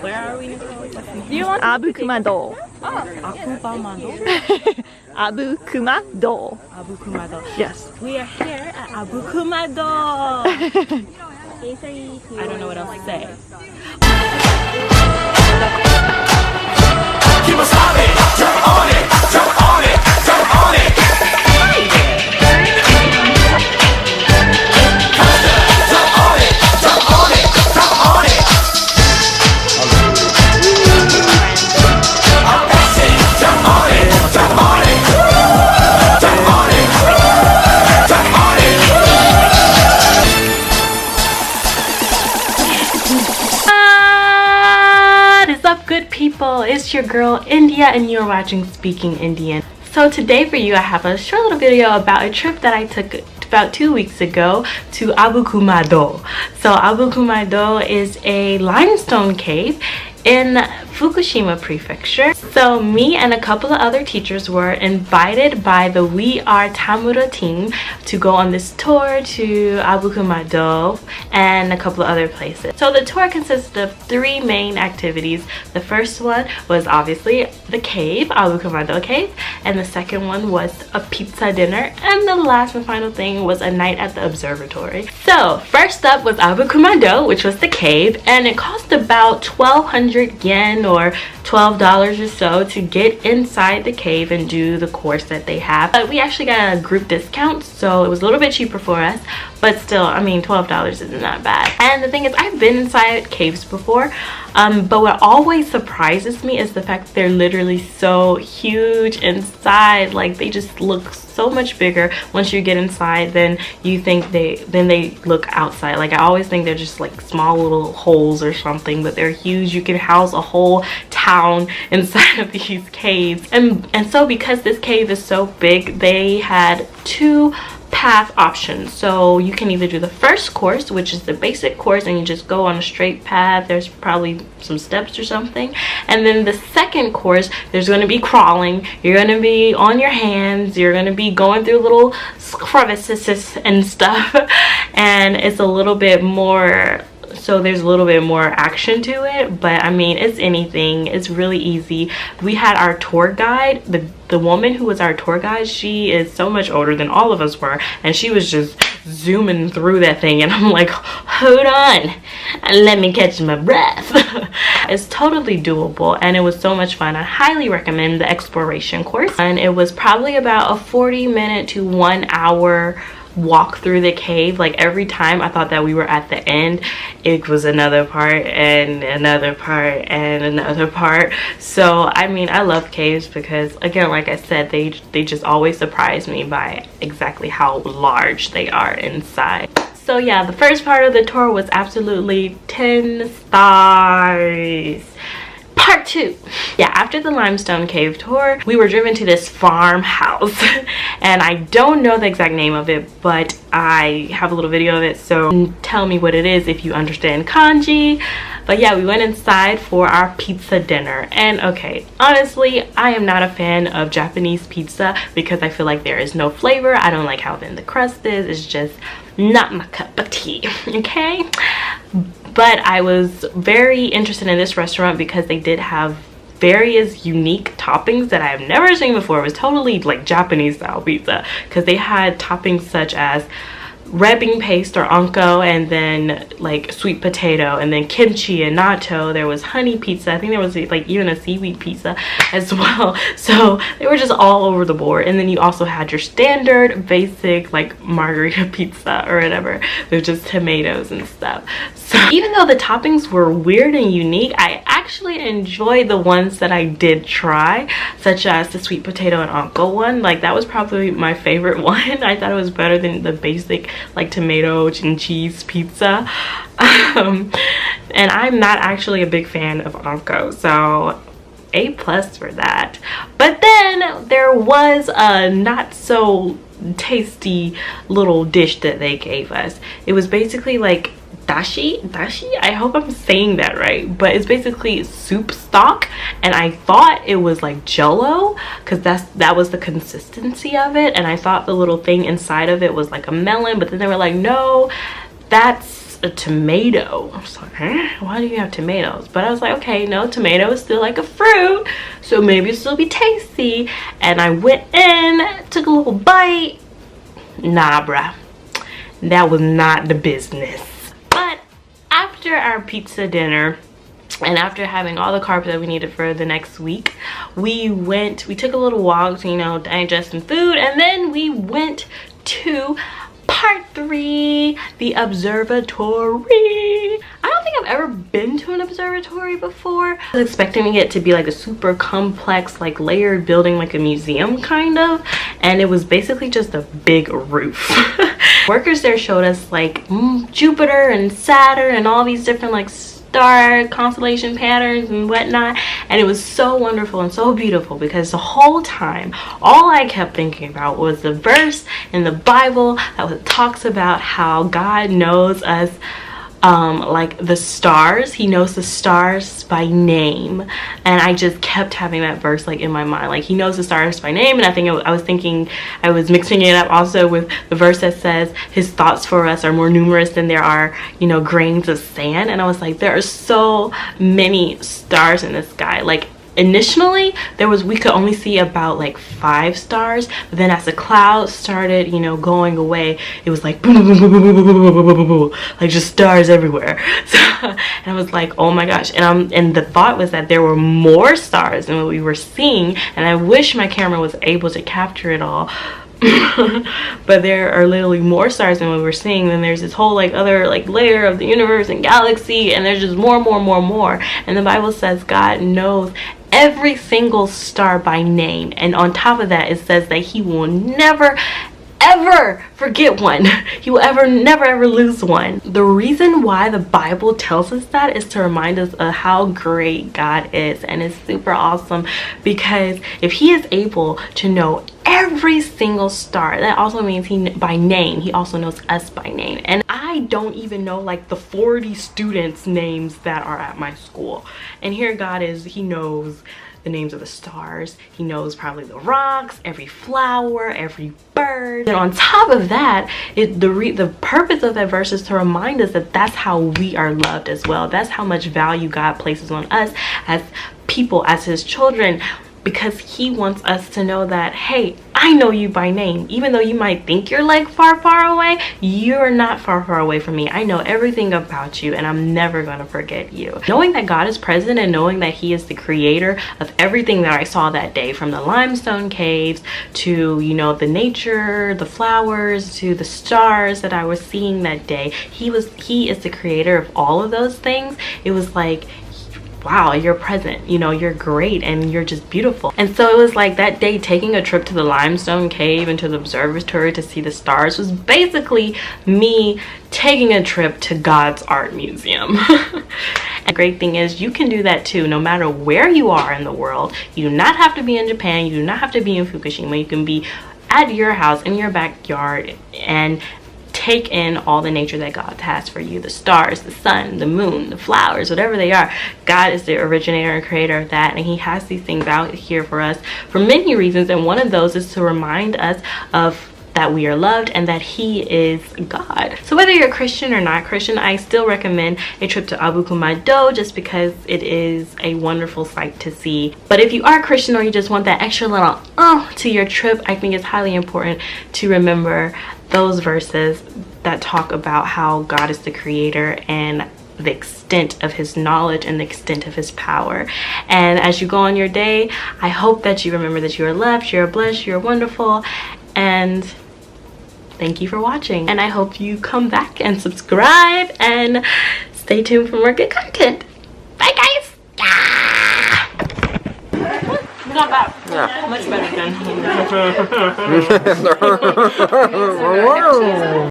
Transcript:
Where are we, Nicole? Do you want Abukumado. Abukumado? Abukumado. Abukumado. Yes. We are here at Abukumado. I don't know what else to say. You must have it, jump on it, jump on it, jump on it. Jump on it, jump on it, jump on it. I'm passing, jump on it, jump on it, jump on it, jump on it. What is up, good people? It's your girl India and you're watching Speaking Indian. So today for you I have a short little video about a trip that I took about 2 weeks ago to Abukumado. So Abukumado is a limestone cave in Fukushima prefecture. So me and a couple of other teachers were invited by the We Are Tamura team to go on this tour to Abukumado and a couple of other places. So the tour consisted of 3 main activities. The first one was obviously the cave, Abukumado cave, and the second one was a pizza dinner, and the last and final thing was a night at the observatory. So first up was Abukumado, which was the cave, and it cost about 1,200 yen or $12 or so to get inside the cave and do the course that they have. But we actually got a group discount, so it was a little bit cheaper for us, but still, I mean, $12 isn't that bad. And the thing is, I've been inside caves before, but what always surprises me is the fact that they're literally so huge inside. Like, they just look so much bigger once you get inside than you think they look outside. Like, I always think they're just like small little holes or something, but they're huge. You can house a whole town inside of these caves. And so because this cave is so big, they had 2 path options. So you can either do the first course, which is the basic course, and you just go on a straight path. There's probably some steps or something. And then the second course, there's going to be crawling. You're going to be on your hands. You're going to be going through little crevices and stuff. And it's a little bit more, so there's a little bit more action to it, but I mean, it's anything. It's really easy. We had our tour guide, the woman who was our tour guide, she is so much older than all of us were, and she was just zooming through that thing, and I'm like, hold on, let me catch my breath. It's totally doable, and it was so much fun. I highly recommend the exploration course, and it was probably about a 40-minute to 1 hour walk through the cave. Like, every time I thought that we were at the end, it was another part and another part and another part. So I mean, I love caves because, again, like I said, they just always surprise me by exactly how large they are inside. So yeah, the first part of the tour was absolutely 10 stars. Part 2. Yeah, after the limestone cave tour, we were driven to this farmhouse, and I don't know the exact name of it, but I have a little video of it, so tell me what it is if you understand kanji. But yeah, we went inside for our pizza dinner, and okay, honestly, I am not a fan of Japanese pizza because I feel like there is no flavor. I don't like how thin the crust is. It's just not my cup of tea, okay? But I was very interested in this restaurant because they did have various unique toppings that I have never seen before. It was totally like Japanese style pizza because they had toppings such as red bean paste or anko, and then like sweet potato, and then kimchi and natto. There was honey pizza. I think there was like even a seaweed pizza as well. So they were just all over the board. And then you also had your standard basic like margarita pizza or whatever with just tomatoes and stuff. So even though the toppings were weird and unique, I actually enjoyed the ones that I did try, such as the sweet potato and anko one. Like, that was probably my favorite one. I thought it was better than the basic like tomato and cheese pizza. And I'm not actually a big fan of anko, so A+ for that. But then there was a not so tasty little dish that they gave us. It was basically like dashi, I hope I'm saying that right, but it's basically soup stock, and I thought it was like jello because that was the consistency of it, and I thought the little thing inside of it was like a melon, but then they were like, no, that's a tomato. I was like, huh? Why do you have tomatoes? But I was like, okay, no, tomato is still like a fruit, so maybe it'll still be tasty. And I went in, took a little bite. Nah, bruh, that was not the business. But after our pizza dinner, and after having all the carbs that we needed for the next week, we took a little walk to, you know, digest some food, and then we went to part 3, the observatory. I don't think I've ever been to an observatory before. I was expecting it to be like a super complex, like layered building, like a museum kind of, and it was basically just a big roof. Workers there showed us like Jupiter and Saturn and all these different like star constellation patterns and whatnot, and it was so wonderful and so beautiful, because the whole time all I kept thinking about was the verse in the Bible that talks about how God knows us, like the stars. He knows the stars by name, and I just kept having that verse like in my mind, like he knows the stars by name. And I was mixing it up also with the verse that says his thoughts for us are more numerous than there are, you know, grains of sand. And I was like, there are so many stars in the sky. Like initially we could only see about like 5 stars, but then as the clouds started, you know, going away, it was like boom, boom, boom, boom, boom, boom, boom, boom, boom, like just stars everywhere. So, and I was like, oh my gosh. And the thought was that there were more stars than what we were seeing, and I wish my camera was able to capture it all. But there are literally more stars than what we're seeing. Then there's this whole like other like layer of the universe and galaxy, and there's just more. And the Bible says God knows every single star by name, and on top of that it says that he will never ever forget one. He will never ever lose one. The reason why the Bible tells us that is to remind us of how great God is, and it's super awesome, because if he is able to know every single star, that also means he by name, he also knows us by name. And I don't even know like the 40 students names that are at my school, and here God is, he knows the names of the stars, he knows probably the rocks, every flower, every bird. And on top of that, the purpose of that verse is to remind us that that's how we are loved as well. That's how much value God places on us as people, as his children, because he wants us to know that, hey, I know you by name. Even though you might think you're like far away, you're not far away from me. I know everything about you, and I'm never gonna forget you. Knowing that God is present, and knowing that he is the creator of everything that I saw that day, from the limestone caves to, you know, the nature, the flowers, to the stars that I was seeing that day, he is the creator of all of those things. It was like, wow, you're present, you know, you're great, and you're just beautiful. And so it was like that day, taking a trip to the limestone cave and to the observatory to see the stars was basically me taking a trip to God's art museum. And the great thing is, you can do that too, no matter where you are in the world. You do not have to be in Japan, you do not have to be in Fukushima. You can be at your house, in your backyard, and take in all the nature that God has for you. The stars, the sun, the moon, the flowers, whatever they are. God is the originator and creator of that, and he has these things out here for us for many reasons, and one of those is to remind us of that we are loved and that he is God. So whether you're Christian or not Christian, I still recommend a trip to Abukumado, just because it is a wonderful sight to see. But if you are Christian, or you just want that extra little to your trip, I think it's highly important to remember those verses that talk about how God is the creator and the extent of his knowledge and the extent of his power. And as you go on your day, I hope that you remember that you are loved, you're blessed, you're wonderful, and thank you for watching. And I hope you come back and subscribe and stay tuned for more good content. Bye guys. Not bad. Yeah. Much better than